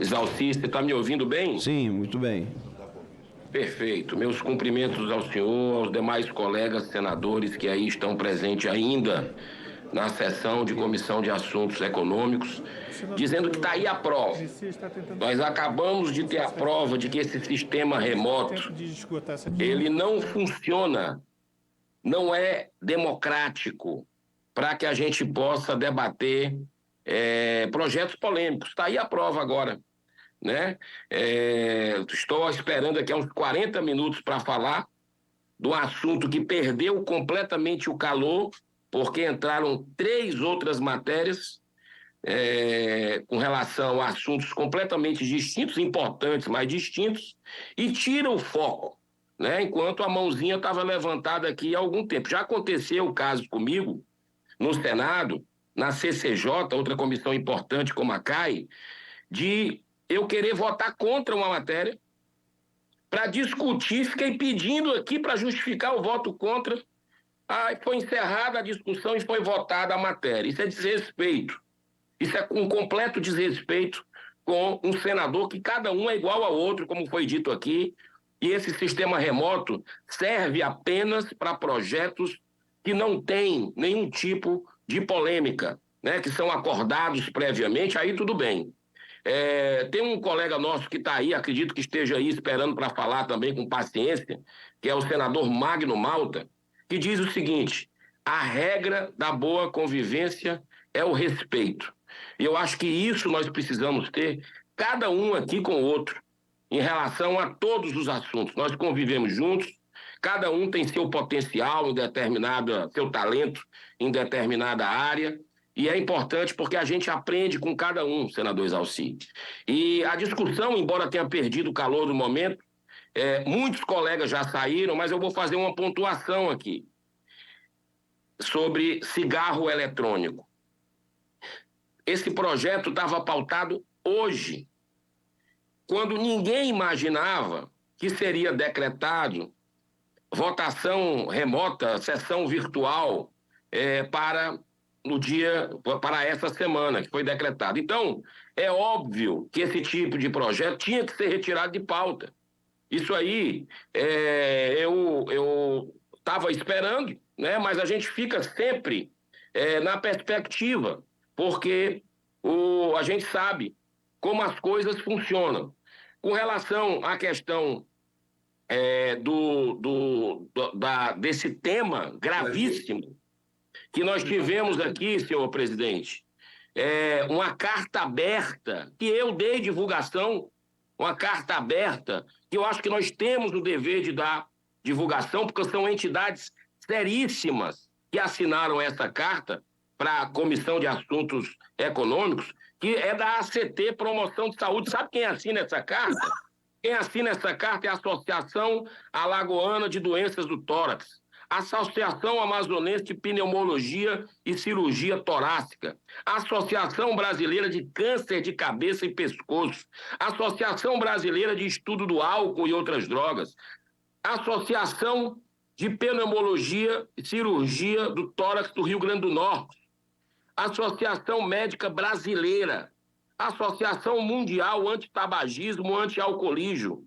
Zalci, você está me ouvindo bem? Sim, muito bem. Perfeito. Meus cumprimentos ao senhor, aos demais colegas senadores que aí estão presentes ainda na sessão de Comissão de Assuntos Econômicos, dizendo que está aí a prova. Nós acabamos de ter a prova de que esse sistema remoto, ele não funciona, não é democrático para que a gente possa debater projetos polêmicos. Está aí a prova agora. Né? Estou esperando aqui uns 40 minutos para falar do assunto que perdeu completamente o calor, porque entraram 3 outras matérias com relação a assuntos completamente distintos, importantes, mas distintos, e tira o foco, né? Enquanto a mãozinha estava levantada aqui há algum tempo. Já aconteceu o caso comigo no Senado, na CCJ, outra comissão importante como a CAI, de eu querer votar contra uma matéria, para discutir, fiquei pedindo aqui para justificar o voto contra, aí foi encerrada a discussão e foi votada a matéria. Isso é desrespeito, isso é um completo desrespeito com um senador que cada um é igual ao outro, como foi dito aqui, e esse sistema remoto serve apenas para projetos que não têm nenhum tipo de polêmica, né, que são acordados previamente, aí tudo bem. Tem um colega nosso que está aí, acredito que esteja aí esperando para falar também com paciência, que é o senador Magno Malta, que diz o seguinte: a regra da boa convivência é o respeito. E eu acho que isso nós precisamos ter, cada um aqui com o outro, em relação a todos os assuntos. Nós convivemos juntos, cada um tem seu potencial em determinada, seu talento em determinada área, e é importante porque a gente aprende com cada um, senador Zalci. E a discussão, embora tenha perdido o calor do momento, muitos colegas já saíram, mas eu vou fazer uma pontuação aqui sobre cigarro eletrônico. Esse projeto estava pautado hoje, quando ninguém imaginava que seria decretado votação remota, sessão virtual para essa semana que foi decretado. Então, é óbvio que esse tipo de projeto tinha que ser retirado de pauta. Isso aí eu estava esperando, né? Mas a gente fica sempre na perspectiva, porque a gente sabe como as coisas funcionam. Com relação à questão desse tema gravíssimo que nós tivemos aqui, senhor presidente, uma carta aberta, que eu dei divulgação, uma carta aberta, que eu acho que nós temos o dever de dar divulgação, porque são entidades seríssimas que assinaram essa carta para a Comissão de Assuntos Econômicos, que é da ACT Promoção de Saúde. Sabe quem assina essa carta? Quem assina essa carta é a Associação Alagoana de Doenças do Tórax, Associação Amazonense de Pneumologia e Cirurgia Torácica, Associação Brasileira de Câncer de Cabeça e Pescoço, Associação Brasileira de Estudo do Álcool e Outras Drogas, Associação de Pneumologia e Cirurgia do Tórax do Rio Grande do Norte, Associação Médica Brasileira, Associação Mundial Antitabagismo, Antialcoolismo,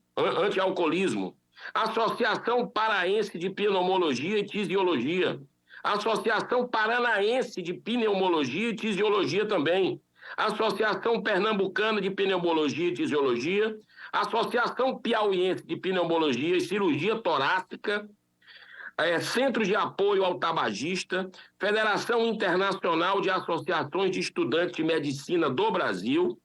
Associação Paraense de Pneumologia e Tisiologia, Associação Paranaense de Pneumologia e Tisiologia também, Associação Pernambucana de Pneumologia e Tisiologia, Associação Piauiense de Pneumologia e Cirurgia Torácica, Centro de Apoio ao Tabagista, Federação Internacional de Associações de Estudantes de Medicina do Brasil,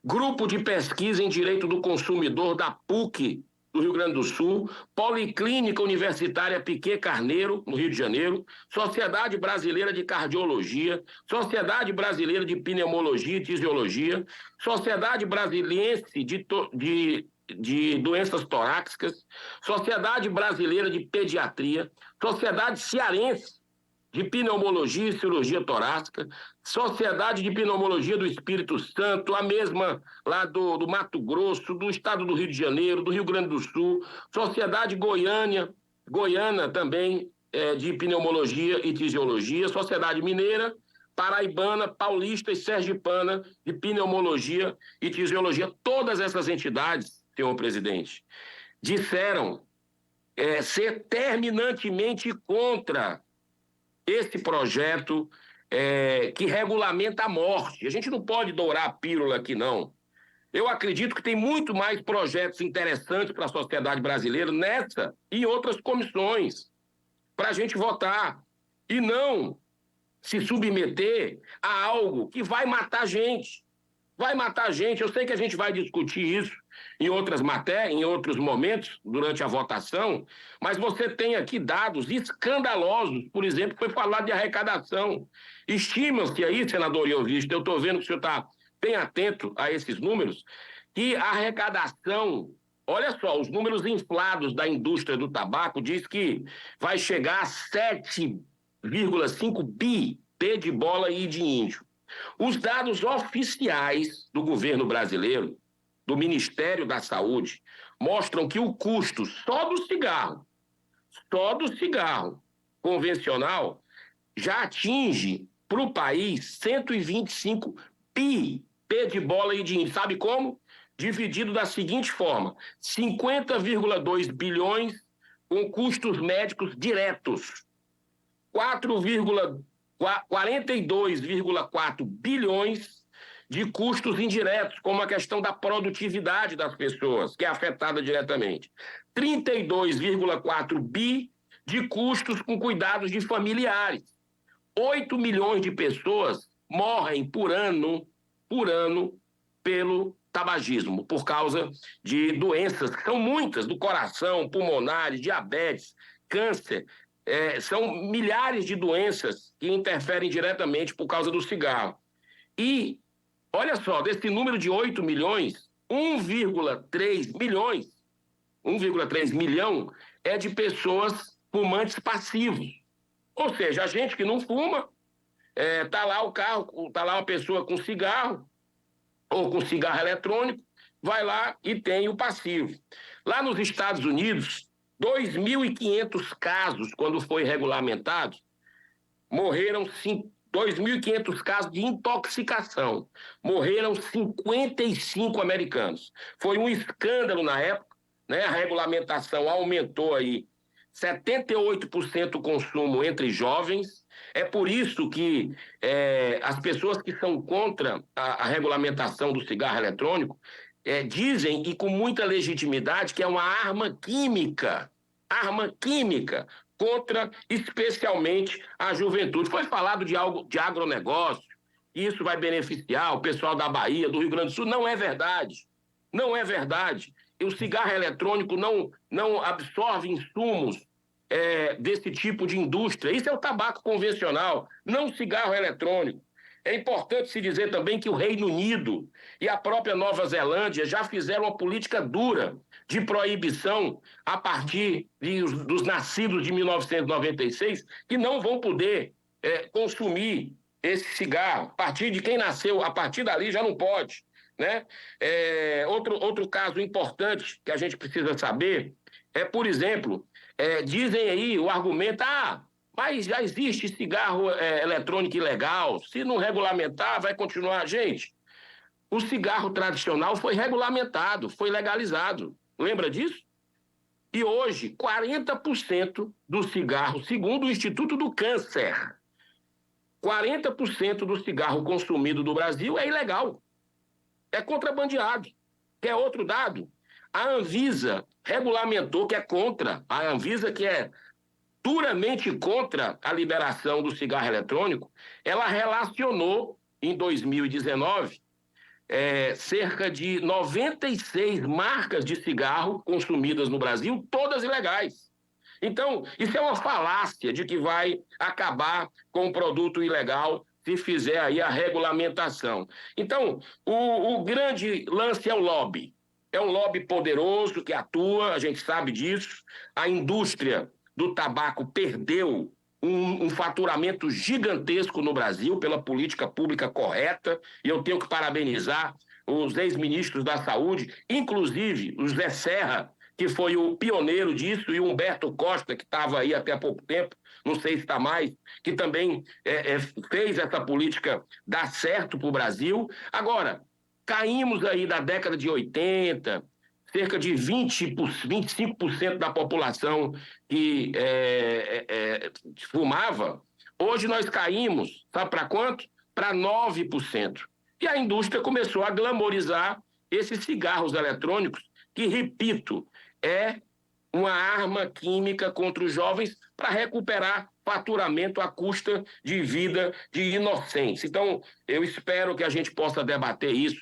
Grupo de Pesquisa em Direito do Consumidor da PUC do Rio Grande do Sul, Policlínica Universitária Piquet Carneiro, no Rio de Janeiro, Sociedade Brasileira de Cardiologia, Sociedade Brasileira de Pneumologia e Tisiologia, Sociedade Brasiliense de Doenças Torácicas, Sociedade Brasileira de Pediatria, Sociedade Cearense de Pneumologia e Cirurgia Torácica, Sociedade de Pneumologia do Espírito Santo, a mesma lá do Mato Grosso, do estado do Rio de Janeiro, do Rio Grande do Sul, Sociedade Goiana também de Pneumologia e Tisiologia, Sociedade Mineira, paraibana, paulista e sergipana de pneumologia e tisiologia. Todas essas entidades, senhor presidente, disseram ser terminantemente contra esse projeto que regulamenta a morte. A gente não pode dourar a pílula aqui, não. Eu acredito que tem muito mais projetos interessantes para a sociedade brasileira nessa e outras comissões para a gente votar e não se submeter a algo que vai matar a gente. Vai matar a gente. Eu sei que a gente vai discutir isso em outras matérias, em outros momentos, durante a votação, mas você tem aqui dados escandalosos. Por exemplo, foi falado de arrecadação. Estima-se aí, senador Iovista, eu estou vendo que o senhor está bem atento a esses números, que a arrecadação, olha só, os números inflados da indústria do tabaco diz que vai chegar a 7,5 bi, P de bola e de índio. Os dados oficiais do governo brasileiro, do Ministério da Saúde, mostram que o custo só do cigarro convencional, já atinge para o país 125 bi, P de bola e de índio. Sabe como? Dividido da seguinte forma: 50,2 bilhões com custos médicos diretos, 42,4 bilhões de custos indiretos, como a questão da produtividade das pessoas, que é afetada diretamente. 32,4 bi de custos com cuidados de familiares. 8 milhões de pessoas morrem por ano pelo tabagismo, por causa de doenças que são muitas, do coração, pulmonares, diabetes, câncer. São milhares de doenças que interferem diretamente por causa do cigarro. E, olha só, desse número de 8 milhões, 1,3 milhão é de pessoas fumantes passivos. Ou seja, a gente que não fuma, tá lá o carro, tá lá uma pessoa com cigarro, ou com cigarro eletrônico, vai lá e tem o passivo. Lá nos Estados Unidos, 2.500 casos, quando foi regulamentado, morreram 2.500 casos de intoxicação. Morreram 55 americanos. Foi um escândalo na época, né? A regulamentação aumentou aí 78% o consumo entre jovens. É por isso que as pessoas que são contra a regulamentação do cigarro eletrônico dizem, e com muita legitimidade, que é uma arma química contra especialmente a juventude. Foi falado de algo de agronegócio, isso vai beneficiar o pessoal da Bahia, do Rio Grande do Sul. Não é verdade. Não é verdade. E o cigarro eletrônico não absorve insumos desse tipo de indústria. Isso é o tabaco convencional, não o cigarro eletrônico. É importante se dizer também que o Reino Unido e a própria Nova Zelândia já fizeram uma política dura de proibição a partir dos nascidos de 1996, que não vão poder consumir esse cigarro. A partir de quem nasceu, a partir dali já não pode, né? Outro caso importante que a gente precisa saber por exemplo, dizem aí, o argumento, mas já existe cigarro eletrônico ilegal, se não regulamentar, vai continuar. Gente, o cigarro tradicional foi regulamentado, foi legalizado. Lembra disso? E hoje, 40% do cigarro, segundo o Instituto do Câncer, 40% do cigarro consumido do Brasil é ilegal. É contrabandeado. Quer outro dado? A Anvisa regulamentou que é contra, a Anvisa que é duramente contra a liberação do cigarro eletrônico, ela relacionou em 2019 cerca de 96 marcas de cigarro consumidas no Brasil, todas ilegais. Então, isso é uma falácia de que vai acabar com o produto ilegal se fizer aí a regulamentação. Então, o grande lance é o lobby. É um lobby poderoso que atua, a gente sabe disso. A indústria do tabaco perdeu um faturamento gigantesco no Brasil pela política pública correta, e eu tenho que parabenizar os ex-ministros da Saúde, inclusive o Zé Serra, que foi o pioneiro disso, e o Humberto Costa, que estava aí até há pouco tempo, não sei se está mais, que também fez essa política dar certo para o Brasil. Agora, caímos aí da década de 80, cerca de 25% da população que fumava. Hoje nós caímos, sabe para quanto? Para 9%. E a indústria começou a glamorizar esses cigarros eletrônicos, que, repito, é uma arma química contra os jovens para recuperar faturamento à custa de vida de inocentes. Então, eu espero que a gente possa debater isso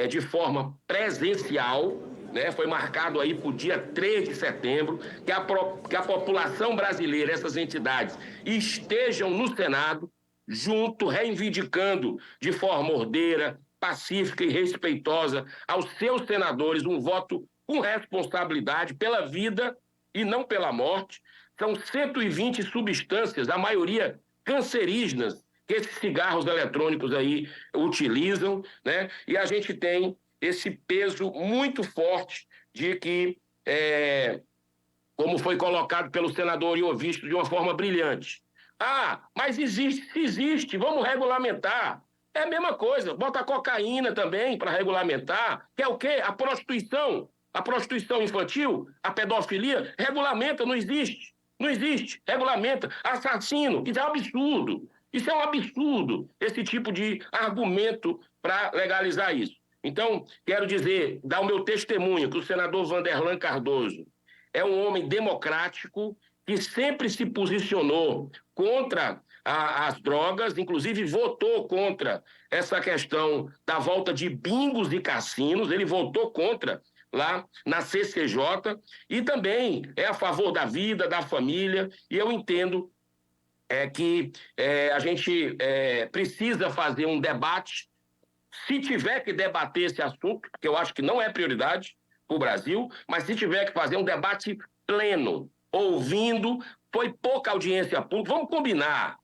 de forma presencial, né? Foi marcado aí para o dia 3 de setembro, que a população brasileira, essas entidades, estejam no Senado, junto, reivindicando de forma ordeira, pacífica e respeitosa aos seus senadores um voto com responsabilidade pela vida e não pela morte. São 120 substâncias, a maioria cancerígenas, que esses cigarros eletrônicos aí utilizam, né? E a gente tem esse peso muito forte de que, como foi colocado pelo senador Iovisto de uma forma brilhante, mas existe, vamos regulamentar. É a mesma coisa, bota a cocaína também para regulamentar, que é o quê? A prostituição infantil, a pedofilia, regulamenta, não existe, regulamenta. Assassino, isso é um absurdo, esse tipo de argumento para legalizar isso. Então, quero dizer, dar o meu testemunho, que o senador Vanderlan Cardoso é um homem democrático, que sempre se posicionou contra as drogas, inclusive votou contra essa questão da volta de bingos e cassinos, ele votou contra lá na CCJ, e também é a favor da vida, da família, e eu entendo que a gente precisa fazer um debate, se tiver que debater esse assunto, porque eu acho que não é prioridade para o Brasil, mas se tiver que fazer um debate pleno, ouvindo, foi pouca audiência pública,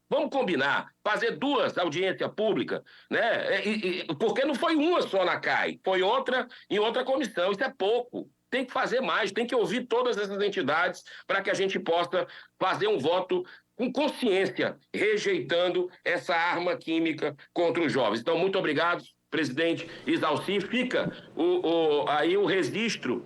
vamos combinar, fazer 2 audiências públicas, né? Porque não foi uma só na CAI, foi outra em outra comissão, isso é pouco. Tem que fazer mais, tem que ouvir todas essas entidades para que a gente possa fazer um voto com consciência, rejeitando essa arma química contra os jovens. Então, muito obrigado, presidente Isalci. Fica aí o registro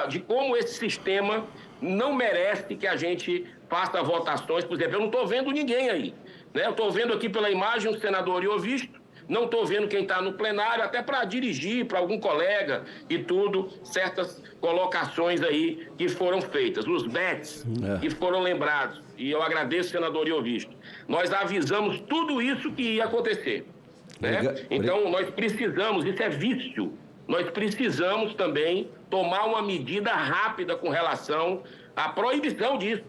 de como esse sistema não merece que a gente faça votações. Por exemplo, eu não estou vendo ninguém aí, né? Eu estou vendo aqui pela imagem o senador Iovisto, não estou vendo quem está no plenário, até para dirigir para algum colega e tudo, certas colocações aí que foram feitas, os bets que foram lembrados. E eu agradeço, senador Iovisto. Nós avisamos tudo isso que ia acontecer, né? Então, nós precisamos, isso é vício, nós precisamos também tomar uma medida rápida com relação à proibição disso.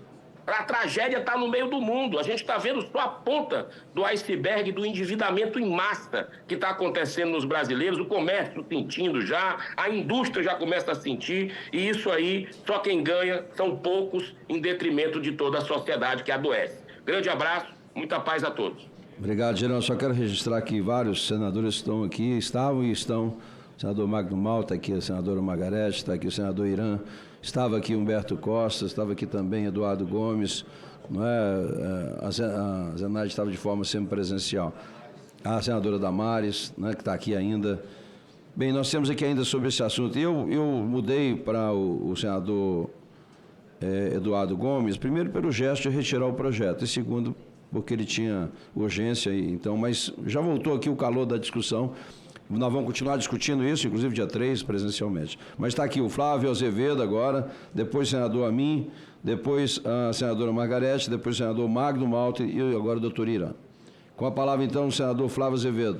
A tragédia está no meio do mundo. A gente está vendo só a ponta do iceberg do endividamento em massa que está acontecendo nos brasileiros, o comércio sentindo já, a indústria já começa a sentir, e isso aí, só quem ganha são poucos, em detrimento de toda a sociedade que adoece. Grande abraço, muita paz a todos. Obrigado, General. Só quero registrar que vários senadores estão aqui, estavam e estão. O senador Magno Malta, está aqui a senadora Margarete, está aqui o senador Irã, estava aqui Humberto Costa, estava aqui também Eduardo Gomes, não é? A Zenaide estava de forma semipresencial. A senadora Damares, né, que está aqui ainda. Bem, nós temos aqui ainda sobre esse assunto. Eu mudei para o senador Eduardo Gomes, primeiro pelo gesto de retirar o projeto, e segundo porque ele tinha urgência, então, mas já voltou aqui o calor da discussão. Nós vamos continuar discutindo isso, inclusive dia 3, presencialmente. Mas está aqui o Flávio Azevedo agora, depois o senador Amin, depois a senadora Margarete, depois o senador Magno Malta e agora o doutor Irã. Com a palavra, então, o senador Flávio Azevedo.